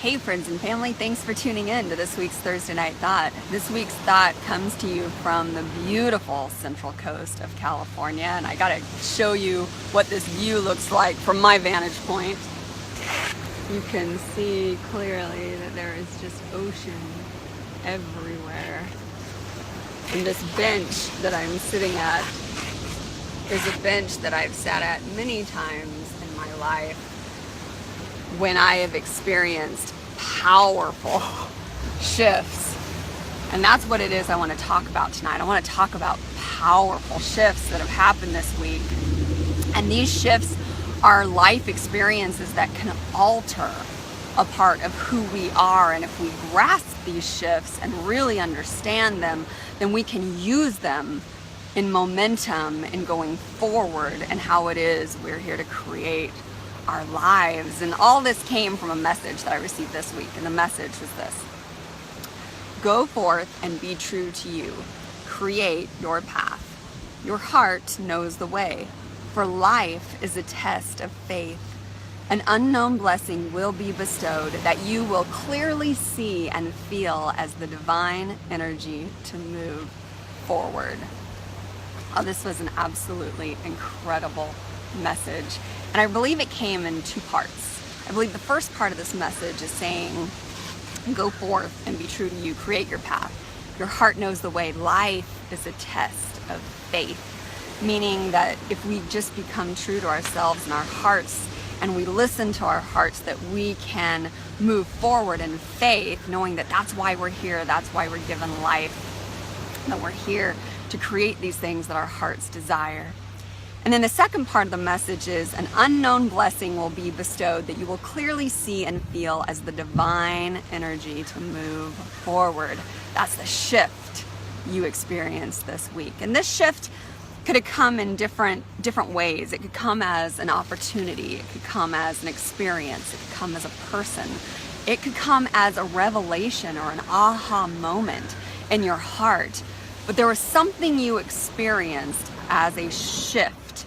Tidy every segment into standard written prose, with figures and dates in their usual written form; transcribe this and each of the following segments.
Hey friends and family, thanks for tuning in to this week's Thursday Night Thought. This week's thought comes to you from the beautiful Central Coast of California, and I gotta show you what this view looks like from my vantage point. You can see clearly that there is just ocean everywhere. And this bench that I'm sitting at is a bench that I've sat at many times in my life when I have experienced powerful shifts. And that's what it is I want to talk about tonight. I want to talk about powerful shifts that have happened this week. And these shifts are life experiences that can alter a part of who we are. And if we grasp these shifts and really understand them, then we can use them in momentum in going forward and how it is we're here to create our lives. And all this came from a message that I received this week, and the message was this: go forth and be true to you. Create your path. Your heart knows the way, for life is a test of faith. An unknown blessing will be bestowed that you will clearly see and feel as the divine energy to move forward. Oh, this was an absolutely incredible message. And I believe it came in two parts. I believe the first part of this message is saying, go forth and be true to you. Create your path. Your heart knows the way. Life is a test of faith. Meaning that if we just become true to ourselves and our hearts, and we listen to our hearts, that we can move forward in faith, knowing that that's why we're here, that's why we're given life, that we're here to create these things that our hearts desire. And then the second part of the message is an unknown blessing will be bestowed that you will clearly see and feel as the divine energy to move forward. That's the shift you experienced this week. And this shift could have come in different ways. It could come as an opportunity. It could come as an experience. It could come as a person. It could come as a revelation or an aha moment in your heart. But there was something you experienced as a shift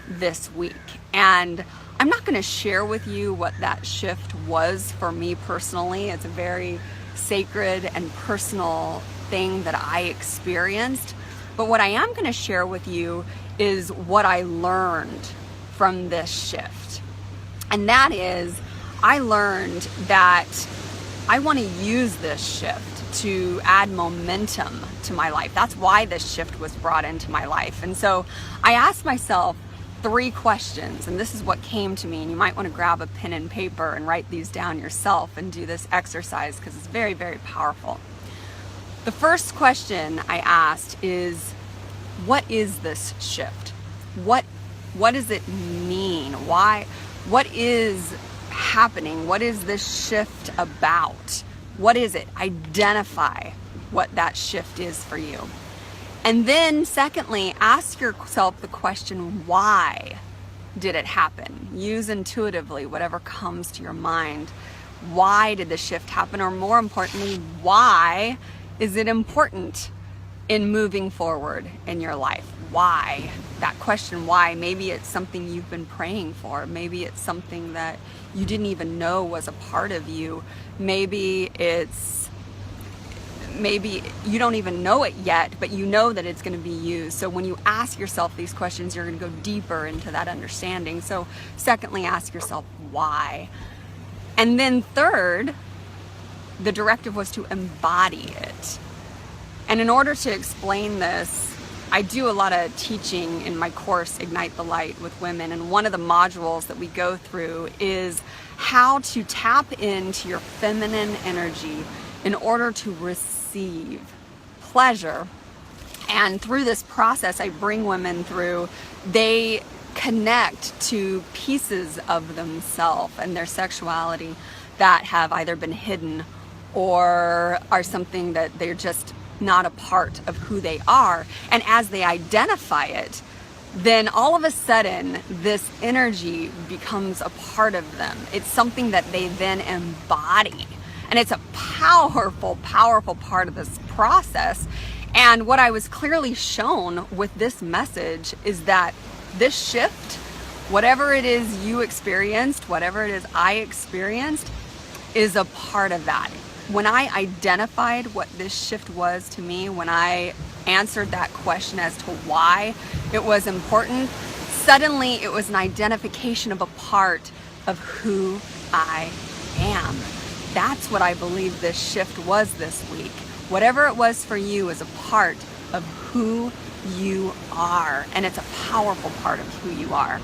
this week. And I'm not going to share with you what that shift was for me personally. It's a very sacred and personal thing that I experienced. But what I am going to share with you is what I learned from this shift. And that is, I learned that I want to use this shift to add momentum to my life. That's why this shift was brought into my life. And so I asked myself 3 questions, and this is what came to me. And you might want to grab a pen and paper and write these down yourself and do this exercise because it's very, very powerful. The first question I asked is, what is this shift? What does it mean? Why? What is happening? What is this shift about? What is it? Identify what that shift is for you. And then secondly, ask yourself the question, why did it happen? Use intuitively whatever comes to your mind. Why did the shift happen? Or more importantly, why is it important in moving forward in your life? Why? That question, why, maybe it's something you've been praying for. Maybe it's something that you didn't even know was a part of you. Maybe you don't even know it yet, but you know that it's going to be used. So when you ask yourself these questions, you're going to go deeper into that understanding. So secondly, ask yourself why. And then third, the directive was to embody it. And in order to explain this, I do a lot of teaching in my course, Ignite the Light with Women. And one of the modules that we go through is how to tap into your feminine energy in order to receive pleasure. And through this process, I bring women through, they connect to pieces of themselves and their sexuality that have either been hidden or are something that they're just not a part of who they are. And as they identify it, then all of a sudden this energy becomes a part of them. It's something that they then embody. And it's a powerful, powerful part of this process. And what I was clearly shown with this message is that this shift, whatever it is you experienced, whatever it is I experienced, is a part of that. When I identified what this shift was to me, when I answered that question as to why it was important, suddenly it was an identification of a part of who I am. That's what I believe this shift was this week. Whatever it was for you is a part of who you are, and it's a powerful part of who you are.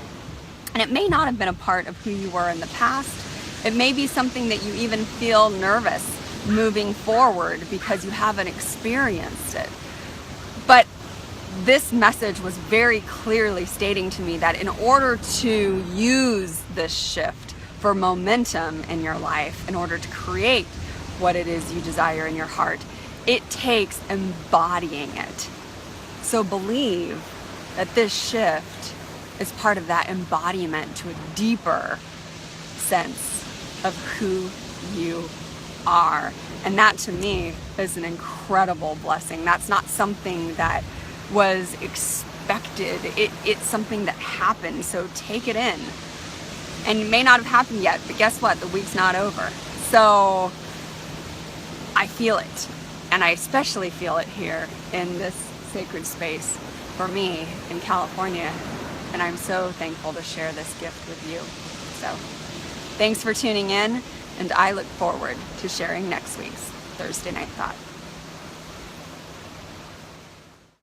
And it may not have been a part of who you were in the past. It may be something that you even feel nervous moving forward because you haven't experienced it. But this message was very clearly stating to me that in order to use this shift for momentum in your life, in order to create what it is you desire in your heart, it takes embodying it. So believe that this shift is part of that embodiment to a deeper sense of who you are. And that to me is an incredible blessing. That's not something that was expected. It's something that happened. So take it in. And it may not have happened yet, but guess what? The week's not over. So I feel it. And I especially feel it here in this sacred space for me in California. And I'm so thankful to share this gift with you. So thanks for tuning in, and I look forward to sharing next week's Thursday Night Thought.